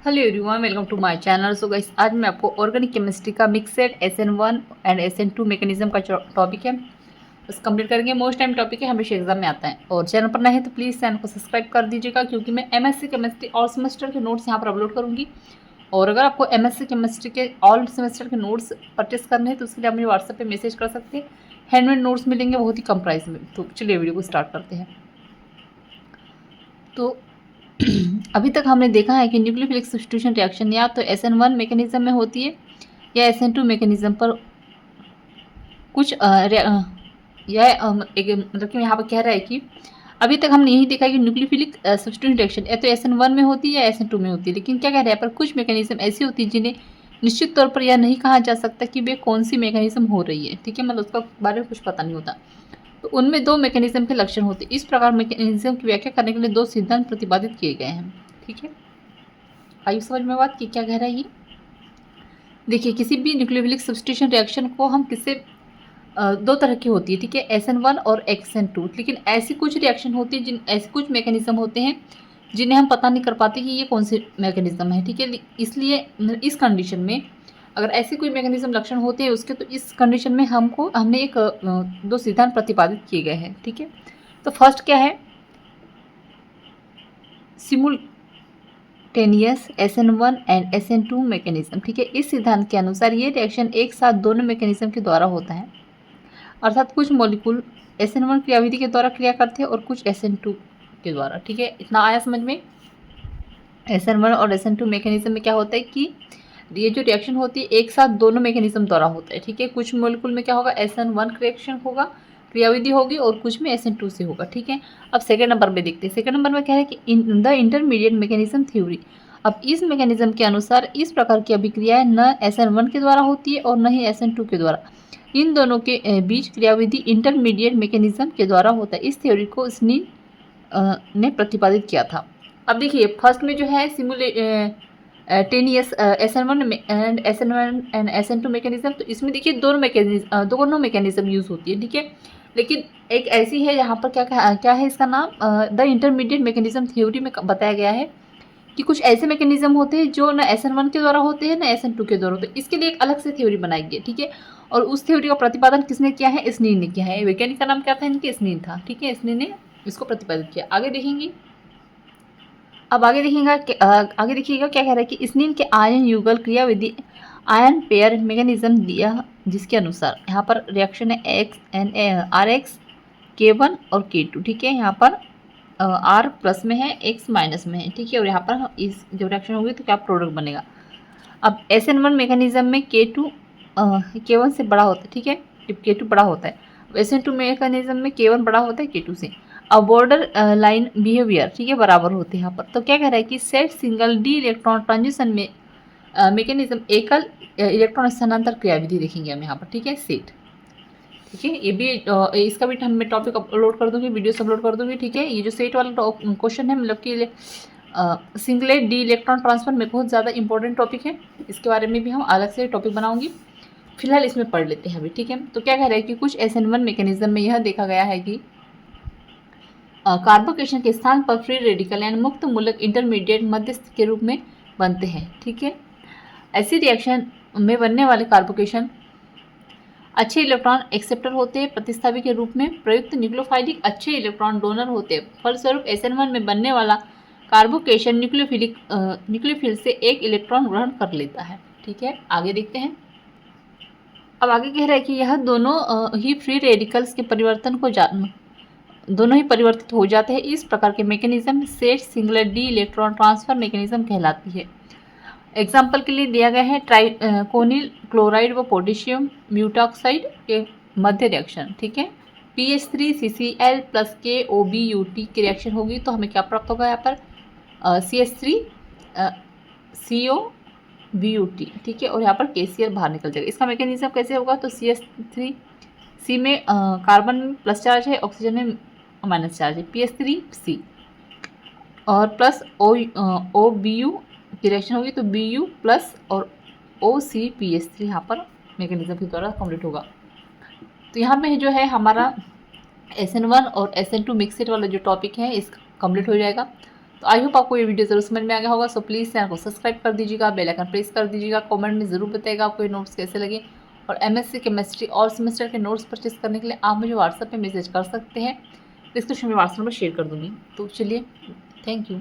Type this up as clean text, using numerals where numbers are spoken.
Hello everyone, welcome to my channel. So guys, आज मैं आपको ऑर्गेनिक केमिस्ट्री का mixed SN1 and SN2 mechanism का टॉपिक है बस कंप्लीट करेंगे। मोस्ट टाइम टॉपिक है, हमेशा एग्जाम में आता है। और चैनल पर नए हैं तो प्लीज़ चैनल को सब्सक्राइब कर दीजिएगा, क्योंकि मैं MSc केमिस्ट्री ऑल सेमेस्टर के नोट्स यहाँ पर अपलोड करूँगी। और अगर आपको MSc केमिस्ट्री के ऑल सेमेस्टर के नोट्स परचेस करने हैं तो उसके लिए आप मुझे व्हाट्सएप पर मैसेज कर सकते हैं। हैंडमेड नोट्स मिलेंगे बहुत ही कम प्राइस में। तो चलिए वीडियो को स्टार्ट करते हैं। तो अभी तक हमने देखा है कि न्यूक्लियोफिलिक सब्स्टिट्यूशन रिएक्शन या तो SN1 मैकेनिज्म में होती है या SN2 मैकेनिज्म पर कुछ एक मतलब कि यहाँ पर कह रहा है कि अभी तक हमने यही देखा है कि न्यूक्लियोफिलिक सब्स्टिट्यूशन रिएक्शन या तो SN1 में होती है या SN2 में होती है। लेकिन क्या कह रहा है पर कुछ मैकेनिज्म ऐसी होती है जिन्हें निश्चित तौर पर यह नहीं कहा जा सकता कि वे कौन सी मैकेनिज्म हो रही है। ठीक है, मतलब उसका बारे में कुछ पता नहीं होता। तो उनमें दो मैकेनिज्म के लक्षण होते हैं। इस प्रकार मैकेनिज्म की व्याख्या करने के लिए दो सिद्धांत प्रतिपादित किए गए हैं। ठीक है, आइए समझ में बात कि क्या कह रहा है ये। देखिए, किसी भी न्यूक्लियोफिलिक सब्स्टिट्यूशन रिएक्शन को हम किससे दो तरह की होती है। ठीक है, SN1 और SN2। लेकिन ऐसी कुछ रिएक्शन होती है ऐसे कुछ मैकेनिज्म होते हैं जिन्हें हम पता नहीं कर पाते कि ये कौन से मैकेनिज्म है। ठीक है, इसलिए इस कंडीशन में अगर ऐसे कोई मैकेनिज्म लक्षण होते हैं उसके, तो इस कंडीशन में हमने एक दो सिद्धांत प्रतिपादित किए गए हैं। ठीक है, तो फर्स्ट क्या है, simultaneous SN1 and SN2 mechanism. ठीक है, इस सिद्धांत के अनुसार ये रिएक्शन एक साथ दोनों मैकेनिज्म के द्वारा होता है। अर्थात कुछ मॉलिक्यूल SN1 क्रियाविधि के द्वारा क्रिया करते हैं और कुछ SN2 के द्वारा। ठीक है, इतना आया समझ में। SN1 और SN2 मैकेनिज्म में क्या होता है कि ये जो रिएक्शन होती है एक साथ दोनों मैकेनिज्म द्वारा होता है। ठीक है, कुछ मॉलिक्यूल में क्या होगा, SN1 रिएक्शन होगा, क्रियाविधि होगी, और कुछ में SN2 से होगा। ठीक है, अब सेकेंड नंबर पे देखते हैं। सेकेंड नंबर में क्या है कि in the intermediate mechanism theory. अब इस मैकेनिज्म के अनुसार इस प्रकार की अभिक्रियाएं न SN1 के द्वारा होती है और न ही SN2 के द्वारा। इन दोनों के बीच क्रियाविधि इंटरमीडिएट मैकेनिज्म के द्वारा होता है। इस थ्योरी को स्नील ने प्रतिपादित किया था। अब देखिए, फर्स्ट में जो है सिमुलेटेनियस SN1 एंड SN2 मैकेनिज्म, तो इसमें देखिए दोनों मैकेनिज्म यूज़ होती है। ठीक है, लेकिन एक ऐसी है यहाँ पर क्या है इसका नाम, द इंटरमीडिएट मैकेनिज्म थ्योरी में बताया गया है कि कुछ ऐसे मैकेनिज्म होते हैं जो न SN1 के द्वारा होते हैं न SN2 के द्वारा होते हैं। इसके लिए एक अलग से थ्योरी बनाई गई है। ठीक है, और उस थ्योरी का प्रतिपादन किसने किया है, स्नील ने किया है। वैज्ञानिक का नाम क्या था इनके, स्नील था। ठीक है, स्नील ने इसको प्रतिपादित किया। आगे देखेंगे। अब आगे देखिएगा क्या कह रहा है कि स्नील के आयन युगल क्रियाविधि आयन पेयर मैकेनिज्म दिया, जिसके अनुसार यहाँ पर रिएक्शन है RX K1 और K2। ठीक है, यहाँ पर R प्लस में है, X माइनस में है। ठीक है, और यहाँ पर इस जब रिएक्शन होगी तो क्या प्रोडक्ट बनेगा। अब SN1 मैकेनिज्म में K1 से बड़ा होता है। ठीक है, जब K2 बड़ा होता है। SN2 मैकेनिज्म में K1 बड़ा होता है K2 से। अब बॉर्डर लाइन बिहेवियर, ठीक है, बराबर होते हैं यहाँ पर। तो क्या कह रहा है कि set single D electron transition में मैकेनिज्म एकल इलेक्ट्रॉन स्थानांतर क्रियाविधि देखेंगे हम यहाँ पर। ठीक है, सेट। ठीक है, ये भी इसका भी मैं टॉपिक अपलोड कर दूंगी, वीडियोस अपलोड कर दूंगी। ठीक है, ये जो सेट वाला क्वेश्चन है, मतलब कि सिंगलेट डी इलेक्ट्रॉन ट्रांसफर में बहुत ज़्यादा इंपॉर्टेंट टॉपिक है। इसके बारे में भी हम अलग से टॉपिक बनाऊंगी, फिलहाल इसमें पढ़ लेते हैं अभी। ठीक है, तो क्या कह रहा है कि कुछ SN1 मैकेनिज्म में यह देखा गया है कि कार्बोकेशन के स्थान पर फ्री रेडिकल यानी मुक्त मूलक इंटरमीडिएट मध्यस्थ के रूप में बनते हैं। ठीक है, ऐसी रिएक्शन में बनने वाले कार्बोकेशन अच्छे इलेक्ट्रॉन एक्सेप्टर होते हैं, प्रतिस्थापी के रूप में प्रयुक्त न्यूक्लियोफाइलिक अच्छे इलेक्ट्रॉन डोनर होते हैं। फलस्वरूप SN1 में बनने वाला कार्बोकेशन न्यूक्लियोफिल से एक इलेक्ट्रॉन ग्रहण कर लेता है। ठीक है, आगे देखते हैं। अब आगे कह रहा है कि यह दोनों ही फ्री रेडिकल्स के परिवर्तन को दोनों ही परिवर्तित हो जाते हैं। इस प्रकार के mechanism set singular D electron transfer mechanism कहलाती है। एग्जाम्पल के लिए दिया गया है ट्राइकोनिल क्लोराइड व पोटेशियम ब्यूटॉक्साइड के मध्य रिएक्शन। ठीक है, PH3CCl प्लस KOBUT की रिएक्शन होगी तो हमें क्या प्राप्त होगा यहाँ पर, CH3COBUT। ठीक है, और यहाँ पर KCl बाहर निकल जाएगा। इसका मैकेनिज्म कैसे होगा, तो CH3C में कार्बन में प्लस चार्ज है, ऑक्सीजन में माइनस चार्ज है, PH3C, और प्लस OBU की रिएक्शन होगी तो BU प्लस और OCPH3 यहाँ पर मैकेनिज्म के द्वारा कंप्लीट होगा। तो यहाँ पे जो है हमारा SN1 और SN2 मिक्सड वाला जो टॉपिक है इस कंप्लीट हो जाएगा। तो आई होप आपको ये वीडियो जरूर समझ में आ गया होगा। सो प्लीज़ चैनल को सब्सक्राइब कर दीजिएगा, बेल आइकन प्रेस कर दीजिएगा, कमेंट में ज़रूर बताइएगा आपको ये नोट्स कैसे लगे। और एमएससी केमिस्ट्री और सेमेस्टर के नोट्स परचेस करने के लिए आप मुझे व्हाट्सएप पे मैसेज कर सकते हैं, डिस्क्रिप्शन में व्हाट्सएप नंबर शेयर कर दूँगी। तो चलिए, थैंक यू।